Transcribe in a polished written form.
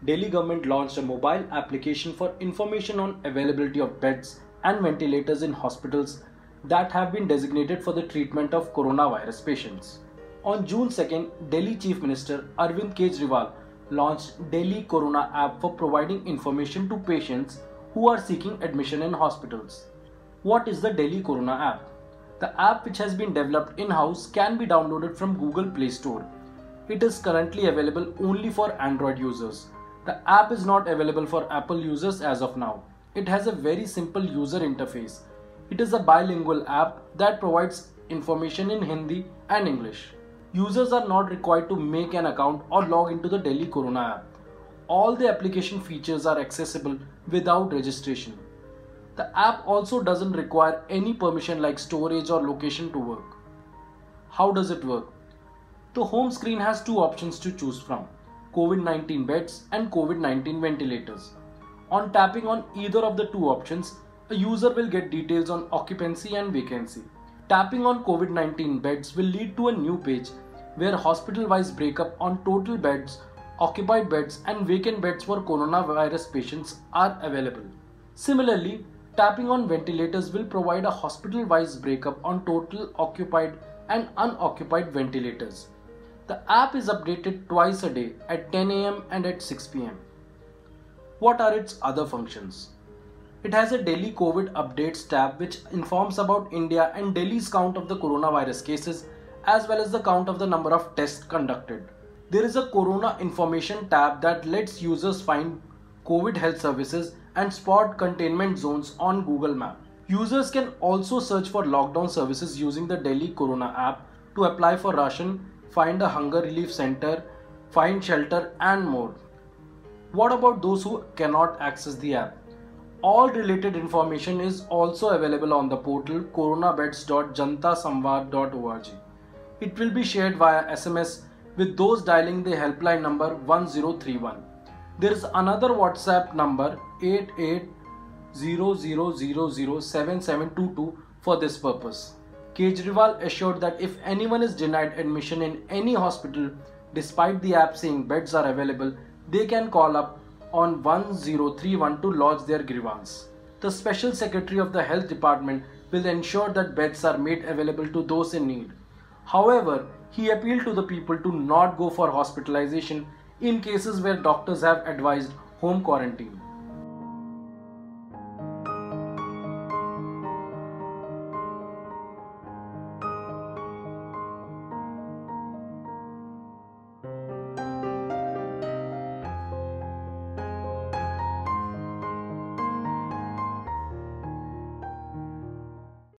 Delhi government launched a mobile application for information on availability of beds and ventilators in hospitals that have been designated for the treatment of coronavirus patients. On June 2nd, Delhi Chief Minister Arvind Kejriwal launched Delhi Corona app for providing information to patients who are seeking admission in hospitals. What is the Delhi Corona app? The app, which has been developed in-house, can be downloaded from Google Play Store. It is currently available only for Android users. The app is not available for Apple users as of now. It has a very simple user interface. It is a bilingual app that provides information in Hindi and English. Users are not required to make an account or log into the Delhi Corona app. All the application features are accessible without registration. The app also doesn't require any permission like storage or location to work. How does it work? The home screen has two options to choose from: COVID-19 beds and COVID-19 ventilators. On tapping on either of the two options, a user will get details on occupancy and vacancy. Tapping on COVID-19 beds will lead to a new page where hospital-wise breakup on total beds, occupied beds and vacant beds for coronavirus patients are available. Similarly, tapping on ventilators will provide a hospital-wise breakup on total occupied and unoccupied ventilators. The app is updated twice a day at 10 a.m. and at 6 p.m. What are its other functions? It has a Delhi COVID updates tab which informs about India and Delhi's count of the coronavirus cases as well as the count of the number of tests conducted. There is a Corona information tab that lets users find COVID health services and spot containment zones on Google Map. Users can also search for lockdown services using the Delhi Corona app to apply for ration, find a hunger relief center, find shelter and more. What about those who cannot access the app? All related information is also available on the portal coronabeds.jantasamvad.org. It will be shared via SMS with those dialing the helpline number 1031. There is another WhatsApp number 8800007722 for this purpose. Kejriwal assured that if anyone is denied admission in any hospital despite the app saying beds are available, they can call up on 1031 to lodge their grievance. The Special Secretary of the Health Department will ensure that beds are made available to those in need. However, he appealed to the people to not go for hospitalization in cases where doctors have advised home quarantine.